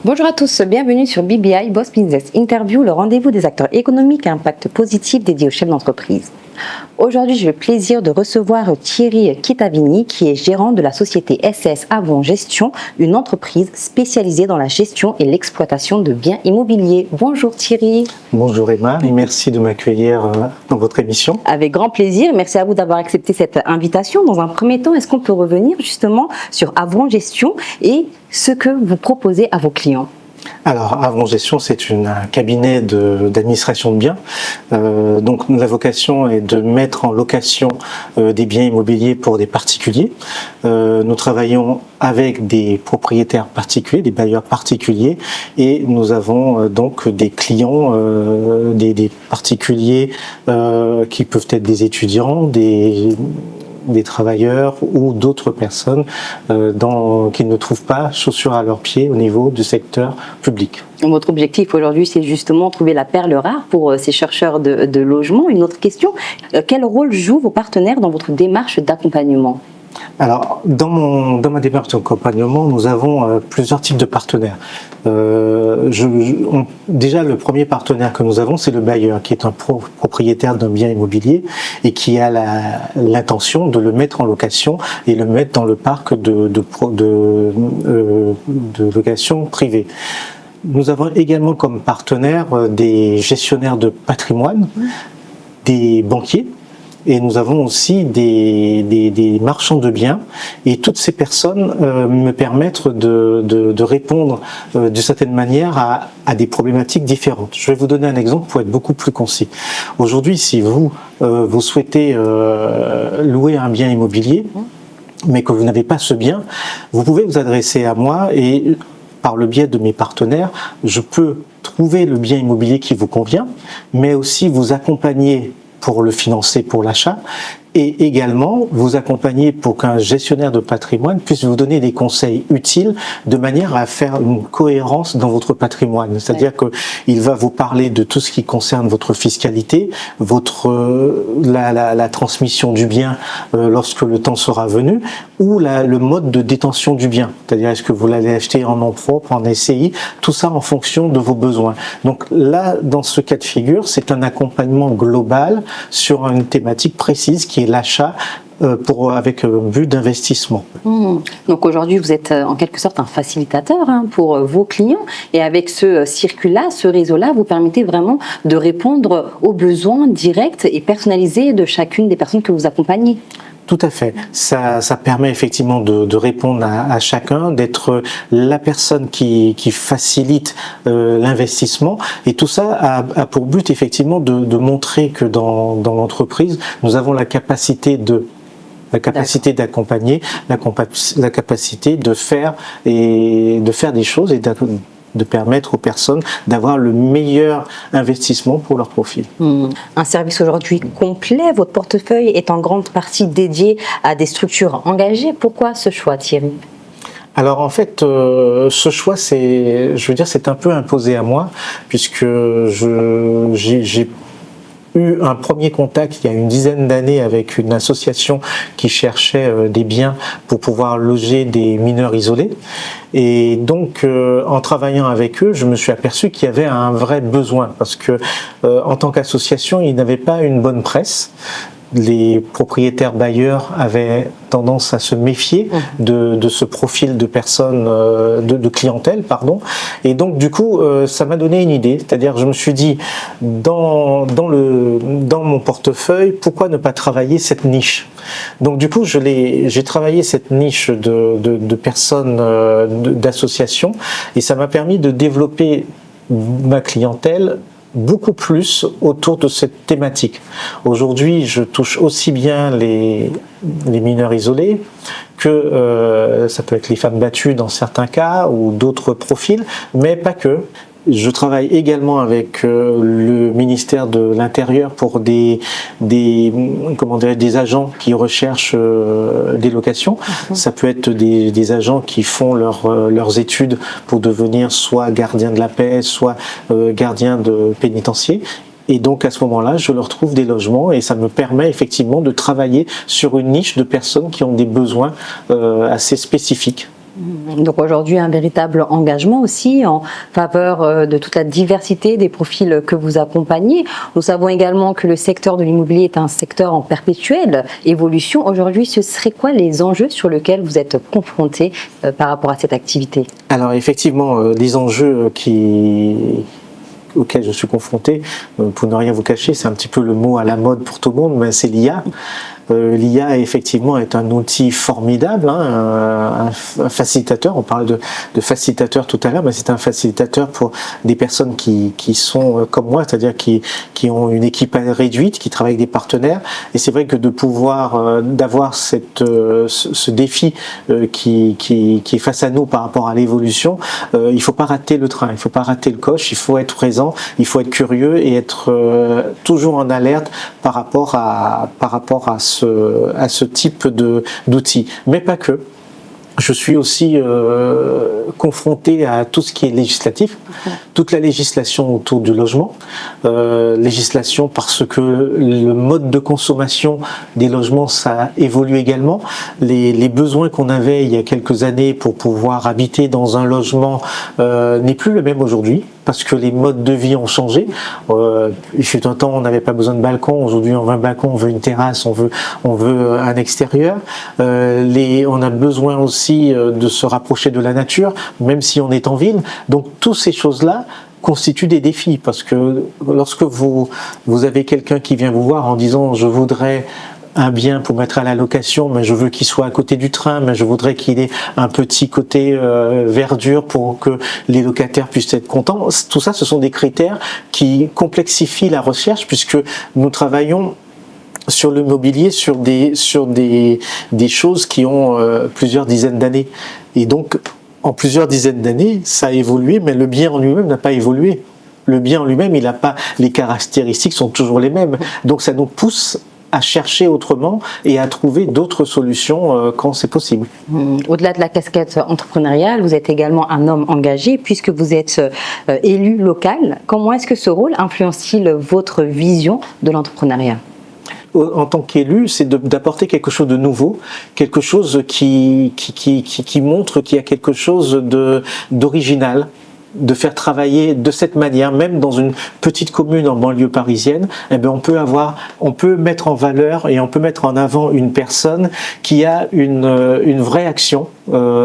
Bonjour à tous, bienvenue sur BBI Boss Business Interview, le rendez-vous des acteurs économiques à impact positif dédié aux chefs d'entreprise. Aujourd'hui, j'ai le plaisir de recevoir Thierry Kitavini, qui est gérant de la société SS Avon Gestion, une entreprise spécialisée dans la gestion et l'exploitation de biens immobiliers. Bonjour Thierry. Bonjour Emma, et merci de m'accueillir dans votre émission. Avec grand plaisir, merci à vous d'avoir accepté cette invitation. Dans un premier temps, est-ce qu'on peut revenir justement sur Avon Gestion et ce que vous proposez à vos clients ? Alors, Avon Gestion, c'est un cabinet d'administration de biens. Donc, la vocation est de mettre en location des biens immobiliers pour des particuliers. Nous travaillons avec des propriétaires particuliers, des bailleurs particuliers, et nous avons donc des clients, des particuliers qui peuvent être des étudiants, des travailleurs ou d'autres personnes qui ne trouvent pas chaussures à leurs pieds au niveau du secteur public. Votre objectif aujourd'hui, c'est justement trouver la perle rare pour ces chercheurs de logement. Une autre question, quel rôle jouent vos partenaires dans votre démarche d'accompagnement ? Alors, dans ma démarche d'accompagnement, nous avons plusieurs types de partenaires. Déjà, le premier partenaire que nous avons, c'est le bailleur, qui est un propriétaire d'un bien immobilier et qui a l'intention de le mettre en location et le mettre dans le parc de location privée. Nous avons également comme partenaires des gestionnaires de patrimoine, des banquiers, et nous avons aussi des marchands de biens, et toutes ces personnes me permettent de répondre d'une certaine manière à des problématiques différentes. Je vais vous donner un exemple pour être beaucoup plus concis. Aujourd'hui, si vous souhaitez louer un bien immobilier, mais que vous n'avez pas ce bien, vous pouvez vous adresser à moi et par le biais de mes partenaires, je peux trouver le bien immobilier qui vous convient, mais aussi vous accompagner pour le financer pour l'achat, et également vous accompagner pour qu'un gestionnaire de patrimoine puisse vous donner des conseils utiles de manière à faire une cohérence dans votre patrimoine. C'est-à-dire qu'il va vous parler de tout ce qui concerne votre fiscalité, la transmission du bien lorsque le temps sera venu, ou le mode de détention du bien. C'est-à-dire est-ce que vous l'allez acheter en nom propre, en SCI, tout ça en fonction de vos besoins. Donc là, dans ce cas de figure, c'est un accompagnement global sur une thématique précise qui est l'achat avec un but d'investissement. Donc aujourd'hui, vous êtes en quelque sorte un facilitateur pour vos clients, et avec ce circuit-là, ce réseau-là, vous permettez vraiment de répondre aux besoins directs et personnalisés de chacune des personnes que vous accompagnez. Tout à fait. Ça permet effectivement de répondre à chacun, d'être la personne qui facilite l'investissement. Et tout ça a pour but effectivement de montrer que dans l'entreprise, nous avons la capacité d'accompagner, la capacité de faire des choses et de permettre aux personnes d'avoir le meilleur investissement pour leur profil. Un service aujourd'hui complet, votre portefeuille est en grande partie dédié à des structures engagées. Pourquoi ce choix, Thierry ? Alors en fait, ce choix, c'est un peu imposé à moi, puisque j'ai eu un premier contact il y a une dizaine d'années avec une association qui cherchait des biens pour pouvoir loger des mineurs isolés. Et donc, en travaillant avec eux, je me suis aperçu qu'il y avait un vrai besoin, parce que en tant qu'association, ils n'avaient pas une bonne presse. Les propriétaires bailleurs avaient tendance à se méfier de ce profil de personnes, de clientèle, pardon. Et donc, du coup, ça m'a donné une idée. C'est-à-dire, je me suis dit, dans mon portefeuille, pourquoi ne pas travailler cette niche ? Donc, du coup, j'ai travaillé cette niche de personnes, d'associations, et ça m'a permis de développer ma clientèle beaucoup plus autour de cette thématique. Aujourd'hui, je touche aussi bien les mineurs isolés que ça peut être les femmes battues dans certains cas ou d'autres profils, mais pas que. Je travaille également avec le ministère de l'Intérieur pour des agents qui recherchent des locations. Ça peut être des agents qui font leurs études pour devenir soit gardien de la paix, soit gardien de pénitencier. Et donc à ce moment-là, je leur trouve des logements et ça me permet effectivement de travailler sur une niche de personnes qui ont des besoins assez spécifiques. Donc aujourd'hui, un véritable engagement aussi en faveur de toute la diversité des profils que vous accompagnez. Nous savons également que le secteur de l'immobilier est un secteur en perpétuelle évolution. Aujourd'hui, ce serait quoi les enjeux sur lesquels vous êtes confrontés par rapport à cette activité? Alors effectivement, les enjeux auxquels je suis confronté, pour ne rien vous cacher, c'est un petit peu le mot à la mode pour tout le monde, mais c'est l'IA. L'IA effectivement est un outil formidable, un facilitateur. On parlait de facilitateur tout à l'heure, mais c'est un facilitateur pour des personnes qui sont comme moi, c'est-à-dire qui ont une équipe réduite, qui travaillent avec des partenaires. Et c'est vrai que de pouvoir d'avoir ce défi qui est face à nous par rapport à l'évolution, il faut pas rater le train, il faut pas rater le coche, il faut être présent, il faut être curieux et être toujours en alerte par rapport à ce type d'outils, mais pas que. Je suis aussi confronté à tout ce qui est législatif, toute la législation autour du logement, législation parce que le mode de consommation des logements, ça évolue également. Les besoins qu'on avait il y a quelques années pour pouvoir habiter dans un logement n'est plus le même aujourd'hui, parce que les modes de vie ont changé. Il fut un temps, on n'avait pas besoin de balcon. Aujourd'hui, on veut un balcon, on veut une terrasse, on veut un extérieur. On a besoin aussi de se rapprocher de la nature, même si on est en ville. Donc, toutes ces choses-là constituent des défis, parce que lorsque vous avez quelqu'un qui vient vous voir en disant « je voudrais un bien pour mettre à la location, mais je veux qu'il soit à côté du train, mais je voudrais qu'il ait un petit côté verdure pour que les locataires puissent être contents ». Tout ça, ce sont des critères qui complexifient la recherche, puisque nous travaillons sur le mobilier, sur des choses qui ont plusieurs dizaines d'années. Et donc, en plusieurs dizaines d'années, ça a évolué, mais le bien en lui-même n'a pas évolué. Le bien en lui-même, il n'a pas, les caractéristiques sont toujours les mêmes. Donc, ça nous pousse à chercher autrement et à trouver d'autres solutions quand c'est possible. Au-delà de la casquette entrepreneuriale, vous êtes également un homme engagé puisque vous êtes élu local. Comment est-ce que ce rôle influence-t-il votre vision de l'entrepreneuriat ? En tant qu'élu, c'est d'apporter quelque chose de nouveau, quelque chose qui montre qu'il y a quelque chose d'original, de faire travailler de cette manière, même dans une petite commune en banlieue parisienne. Eh bien, on peut mettre en valeur et on peut mettre en avant une personne qui a une vraie action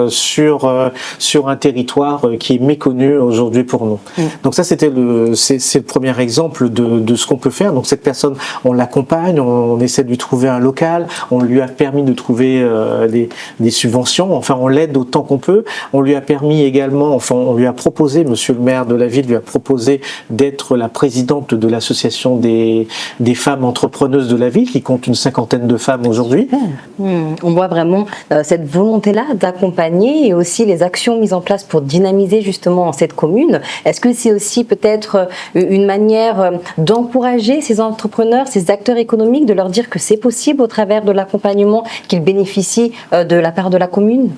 sur un territoire qui est méconnu aujourd'hui pour nous. Donc ça, c'est le premier exemple de ce qu'on peut faire. Donc cette personne, on l'accompagne, on essaie de lui trouver un local, on lui a permis de trouver des subventions, enfin on l'aide autant qu'on peut. On lui a permis également, enfin on lui a proposé, monsieur le maire de la ville lui a proposé d'être la présidente de l'association des femmes entrepreneuses de la ville, qui compte une 50aine de femmes aujourd'hui. On voit vraiment cette volonté-là d'accompagner et aussi les actions mises en place pour dynamiser justement cette commune. Est-ce que c'est aussi peut-être une manière d'encourager ces entrepreneurs, ces acteurs économiques, de leur dire que c'est possible au travers de l'accompagnement qu'ils bénéficient de la part de la commune ?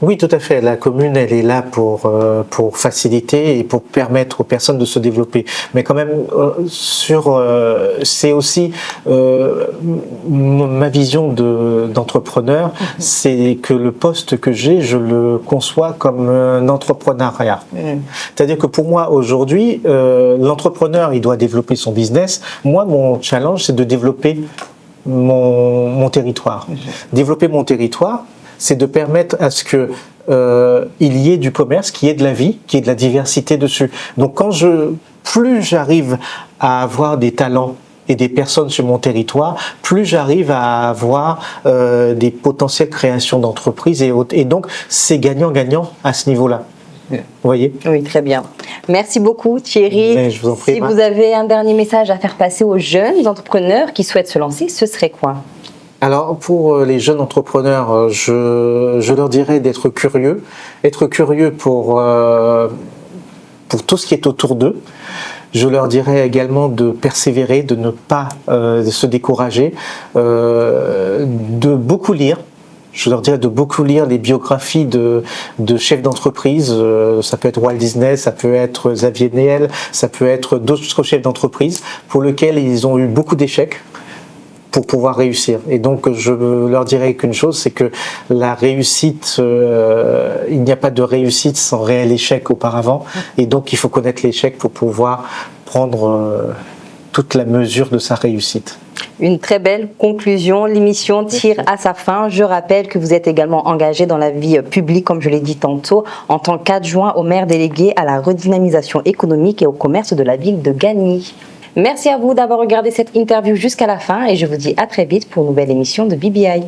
Oui, tout à fait. La commune, elle est là pour faciliter et pour permettre aux personnes de se développer. Mais quand même, c'est aussi ma vision d'entrepreneur, c'est que le poste que j'ai, je le conçois comme un entrepreneuriat. C'est-à-dire que pour moi, aujourd'hui, l'entrepreneur, il doit développer son business. Moi, mon challenge, c'est de développer mon territoire. Développer mon territoire, c'est de permettre à ce que il y ait du commerce, qu'il y ait de la vie, qu'il y ait de la diversité dessus. Donc plus j'arrive à avoir des talents et des personnes sur mon territoire, plus j'arrive à avoir des potentielles créations d'entreprises et donc c'est gagnant-gagnant à ce niveau-là. Vous voyez ? Oui, très bien. Merci beaucoup Thierry. Mais je vous en prie, si vous avez un dernier message à faire passer aux jeunes entrepreneurs qui souhaitent se lancer, ce serait quoi ? Alors pour les jeunes entrepreneurs, je leur dirais d'être curieux pour tout ce qui est autour d'eux. Je leur dirais également de persévérer, de ne pas se décourager, de beaucoup lire. Je leur dirais de beaucoup lire les biographies de chefs d'entreprise. Ça peut être Walt Disney, ça peut être Xavier Niel, ça peut être d'autres chefs d'entreprise pour lesquels ils ont eu beaucoup d'échecs. pour pouvoir réussir. Et donc, je leur dirais qu'une chose, c'est que la réussite, il n'y a pas de réussite sans réel échec auparavant. Et donc, il faut connaître l'échec pour pouvoir prendre toute la mesure de sa réussite. Une très belle conclusion. L'émission tire à sa fin. Je rappelle que vous êtes également engagé dans la vie publique, comme je l'ai dit tantôt, en tant qu'adjoint au maire délégué à la redynamisation économique et au commerce de la ville de Gagny. Merci à vous d'avoir regardé cette interview jusqu'à la fin et je vous dis à très vite pour une nouvelle émission de BBI.